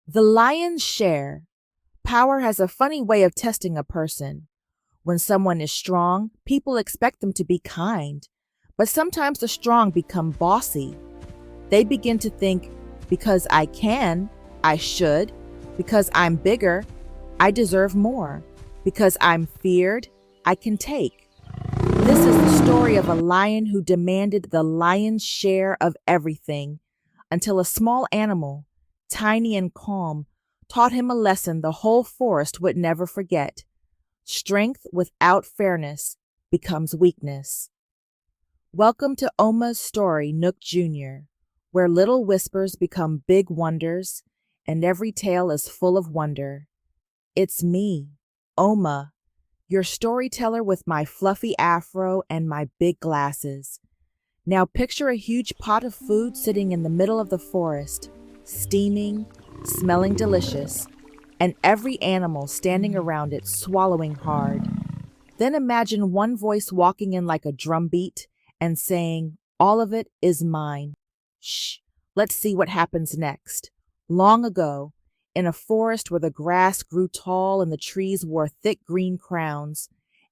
The lion's share. Power has a funny way of testing a person. When someone is strong, people expect them to be kind. But sometimes the strong become bossy. They begin to think, because I can, I should. Because I'm bigger, I deserve more. Because I'm feared, I can take. This is the story of a lion who demanded the lion's share of everything until a small animal, tiny and calm, taught him a lesson the whole forest would never forget. Strength without fairness becomes weakness. Welcome to Oma's story, Nook Jr., where little whispers become big wonders and every tale is full of wonder. It's me, Oma, your storyteller with my fluffy afro and my big glasses. Now picture a huge pot of food sitting in the middle of the forest, steaming, smelling delicious, and every animal standing around it swallowing hard. Then imagine one voice walking in like a drumbeat and saying, "All of it is mine." Shh, let's see what happens next. Long ago, in a forest where the grass grew tall and the trees wore thick green crowns,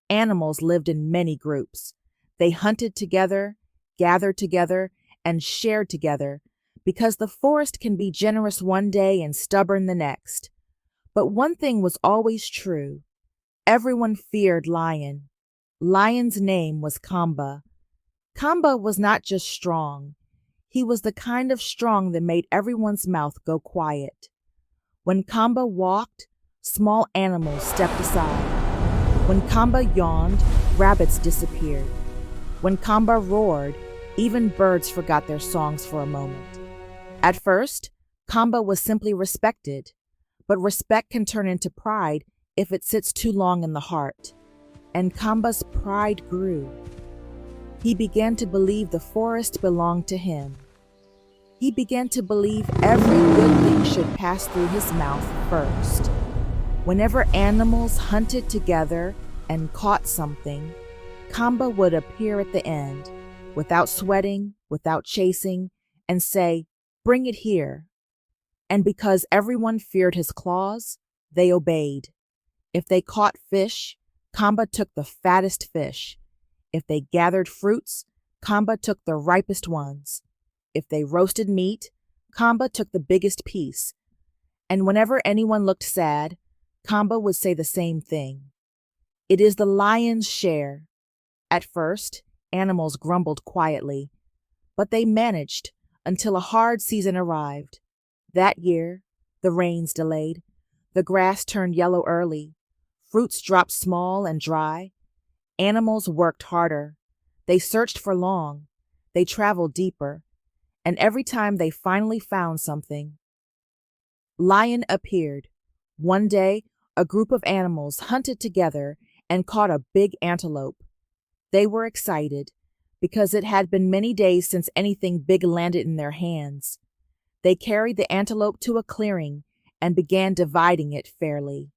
animals lived in many groups. They hunted together, gathered together, and shared together, because the forest can be generous one day and stubborn the next. But one thing was always true. Everyone feared Lion. Lion's name was Kamba. Kamba was not just strong. He was the kind of strong that made everyone's mouth go quiet. When Kamba walked, small animals stepped aside. When Kamba yawned, rabbits disappeared. When Kamba roared, even birds forgot their songs for a moment. At first, Kamba was simply respected, but respect can turn into pride if it sits too long in the heart. And Kamba's pride grew. He began to believe the forest belonged to him. He began to believe every good thing should pass through his mouth first. Whenever animals hunted together and caught something, Kamba would appear at the end, without sweating, without chasing, and say, "Bring it here." And because everyone feared his claws, they obeyed. If they caught fish, Kamba took the fattest fish. If they gathered fruits, Kamba took the ripest ones. If they roasted meat, Kamba took the biggest piece. And whenever anyone looked sad, Kamba would say the same thing. It is the lion's share. At first, animals grumbled quietly, but they managed until a hard season arrived. That year, the rains delayed. The grass turned yellow early. Fruits dropped small and dry. Animals worked harder. They searched for long. They traveled deeper. And every time they finally found something, Lion appeared. One day, a group of animals hunted together and caught a big antelope. They were excited because it had been many days since anything big landed in their hands. They carried the antelope to a clearing and began dividing it fairly.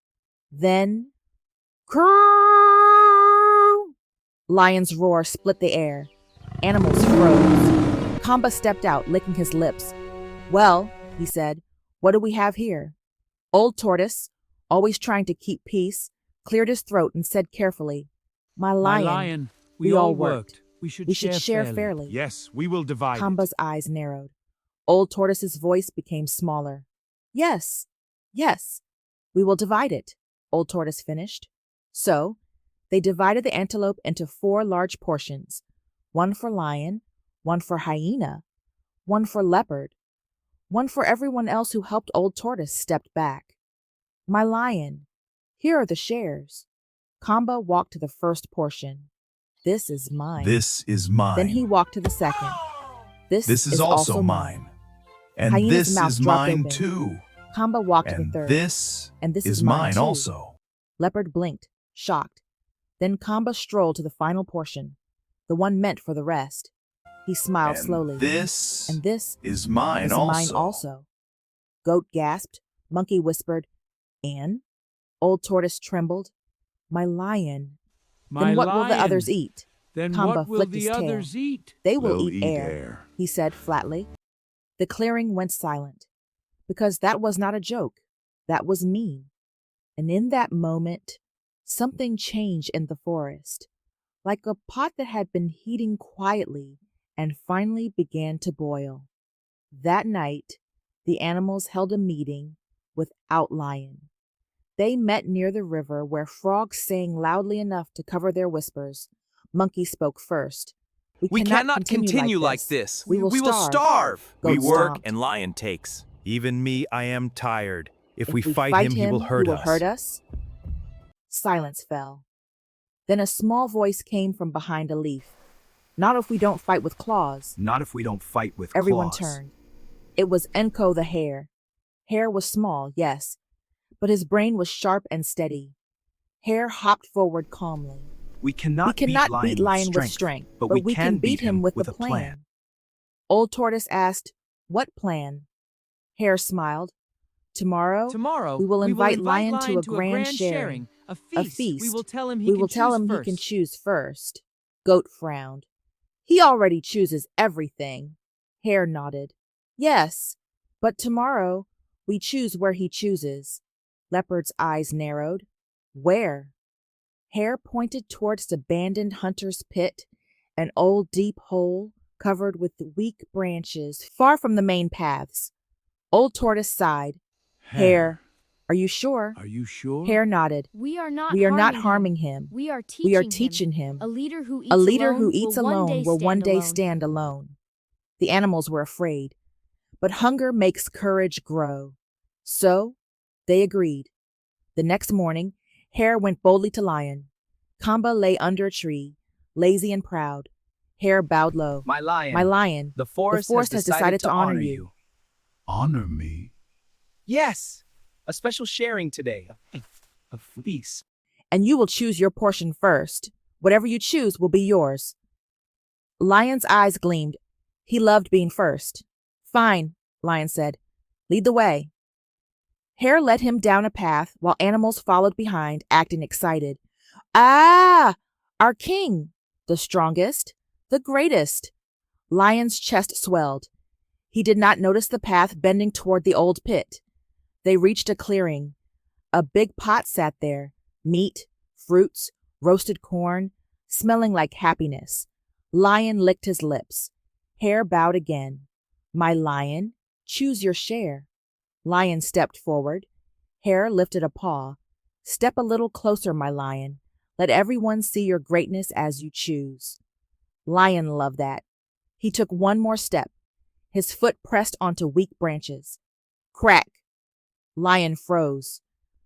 Then, "Crrrr!" Lion's roar split the air. Animals froze. Kamba stepped out, licking his lips. "Well," he said, "what do we have here?" Old Tortoise, always trying to keep peace, cleared his throat and said carefully, "My lion, we all worked. We should share fairly." Yes, we will divide Kamba's eyes narrowed. Old Tortoise's voice became smaller. Yes, we will divide it," Old Tortoise finished. So, they divided the antelope into 4 large portions, one for Lion, one for Hyena, one for Leopard, one for everyone else who helped Old Tortoise stepped back. "My lion, here are the shares." Kamba walked to the first portion. "This is mine." This is mine. Then he walked to the second. This is also mine. And Hyena's this mouth is dropped mine open. too. Kamba walked to And the third. this And this is mine mine too. also. Leopard blinked, shocked. Then Kamba strolled to the final portion, the one meant for the rest. He smiled And slowly. this And this is mine is also. mine also. Goat gasped. Monkey whispered, "And?" Old Tortoise trembled. "My lion." My "Then what will the lion. others eat?" Then Kamba what will flicked his the tail. others eat? "They will They'll eat air," he said flatly. The clearing went silent. because that was not a joke. That was me. And in that moment, something changed in the forest, like a pot that had been heating quietly and finally began to boil. That night, the animals held a meeting without Lion. They met near the river where frogs sang loudly enough to cover their whispers. Monkey spoke first. We cannot continue like this. We will starve. We Goat work stomped. And lion takes. Even me, I am tired. If we fight fight him, he will hurt us. Silence fell. Then a small voice came from behind a leaf. Not if we don't fight with claws. Not if we don't fight with Everyone claws. turned. It was Enko the hare. Hare was small, yes, but his brain was sharp and steady. Hare hopped forward calmly. We cannot beat Lion with strength, but we can beat him with a plan. Old Tortoise asked, "What plan?" Hare smiled. Tomorrow, we will invite Lion to a grand sharing, a a feast. feast. We will tell him he can choose first. Goat frowned. He already chooses everything. Hare nodded. Yes, but tomorrow we choose where he chooses. Leopard's eyes narrowed. Where? Hare pointed towards the abandoned hunter's pit, an old deep hole covered with weak branches far from the main paths. Old Tortoise sighed. Hare, are you sure? Are you sure? Hare nodded. We are not harming him. We are teaching him. A leader who eats alone will one day stand alone. The animals were afraid, but hunger makes courage grow. So they agreed. The next morning, Hare went boldly to Lion. Kamba lay under a tree, lazy and proud. Hare bowed low. My lion, The forest has decided to honor you. Honor me? Yes, a special sharing today. A feast. And you will choose your portion first. Whatever you choose will be yours. Lion's eyes gleamed. He loved being first. Fine, Lion said. Lead the way. Hare led him down a path while animals followed behind, acting excited. Ah, our king, the strongest, the greatest. Lion's chest swelled. He did not notice the path bending toward the old pit. They reached a clearing. A big pot sat there, meat, fruits, roasted corn, smelling like happiness. Lion licked his lips. Hare bowed again. My lion, choose your share. Lion stepped forward. Hare lifted a paw. Step a little closer, my lion. Let everyone see your greatness as you choose. Lion loved that. He took one more step. His foot pressed onto weak branches. Crack! Lion froze.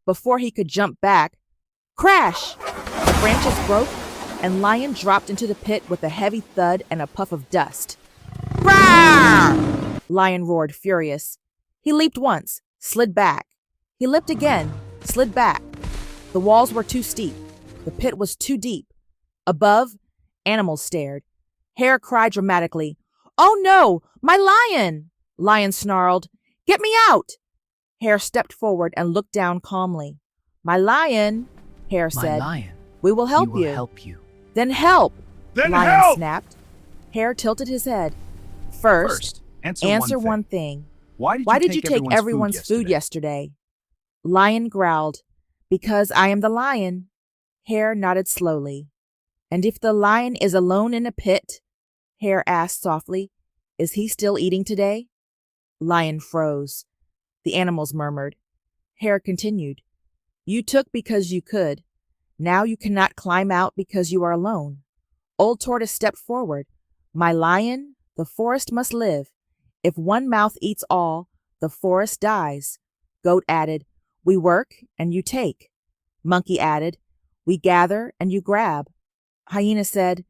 Before he could jump back, crash! The branches broke, and Lion dropped into the pit with a heavy thud and a puff of dust. Rawr! Lion roared, furious. He leaped once, slid back. He leaped again, slid back. The walls were too steep. The pit was too deep. Above, animals stared. Hare cried dramatically, "Oh no, my lion!" Lion snarled, "Get me out!" Hare stepped forward and looked down calmly. "My lion," Hare said, lion, "we will help we you." will help you. Then help! Then Lion help! snapped. Hare tilted his head. First, answer one thing. Why Why did you take everyone's food yesterday? Lion growled, "Because I am the lion." Hare nodded slowly. "And if the lion is alone in a pit," Hare asked softly, "is he still eating today?" Lion froze. The animals murmured. Hare continued, "You took because you could. Now you cannot climb out because you are alone." Old Tortoise stepped forward. "My lion, the forest must live. If one mouth eats all, the forest dies." Goat added, "We work and you take." Monkey added, "We gather and you grab." Hyena said,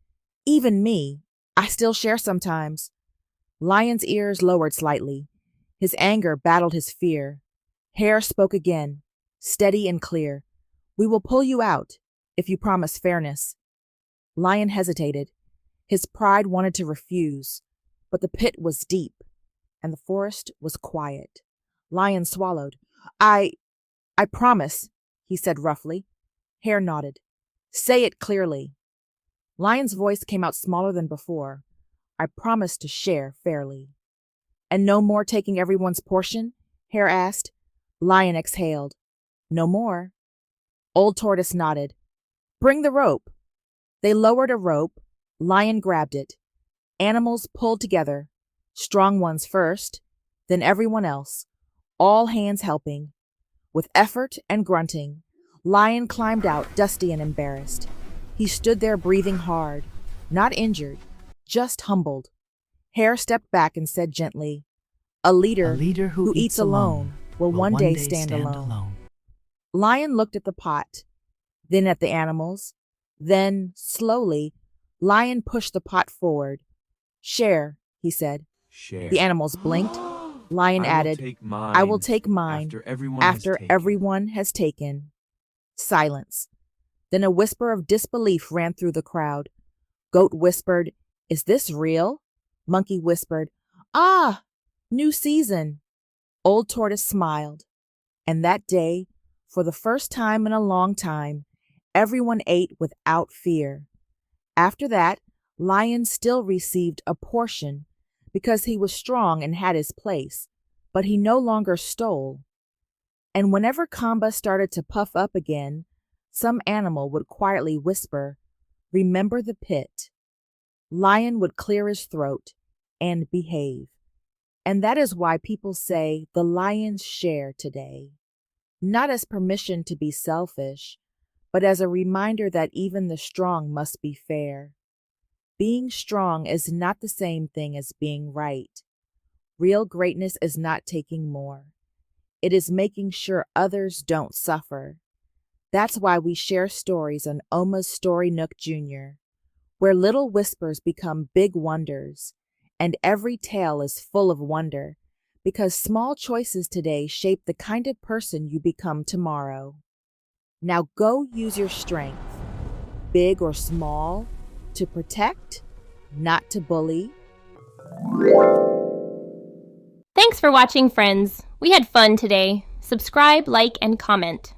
"Even me, I still share sometimes." Lion's ears lowered slightly. His anger battled his fear. Hare spoke again, steady and clear. "We will pull you out, if you promise fairness." Lion hesitated. His pride wanted to refuse, but the pit was deep, and the forest was quiet. Lion swallowed. I promise," he said roughly. Hare nodded. "Say it clearly." Lion's voice came out smaller than before. "I promise to share fairly." "And no more taking everyone's portion? Hare asked. Lion exhaled. No more. Old Tortoise nodded. Bring the rope. They lowered a rope. Lion grabbed it. Animals pulled together. Strong ones first, then everyone else, all hands helping. With effort and grunting, Lion climbed out, dusty and embarrassed. He stood there breathing hard, not injured, just humbled. Hare stepped back and said gently, A leader who eats alone will one day stand alone. Lion looked at the pot, then at the animals. Then, slowly, Lion pushed the pot forward. Share, he said. Share. The animals blinked. Lion added, I will take mine after everyone has taken. Silence. Then a whisper of disbelief ran through the crowd. Goat whispered, Is this real? Monkey whispered, Ah, new season. Old Tortoise smiled. And that day, for the first time in a long time, everyone ate without fear. After that, Lion still received a portion because he was strong and had his place, but he no longer stole. And whenever Kamba started to puff up again, some animal would quietly whisper, Remember the pit. Lion would clear his throat and behave. And that is why people say the lions share today. Not as permission to be selfish, but as a reminder that even the strong must be fair. Being strong is not the same thing as being right. Real greatness is not taking more. It is making sure others don't suffer. That's why we share stories on Oma's Story Nook Jr., where little whispers become big wonders, and every tale is full of wonder, because small choices today shape the kind of person you become tomorrow. Now go use your strength, big or small, to protect, not to bully. Thanks for watching, friends. We had fun today. Subscribe, like, and comment.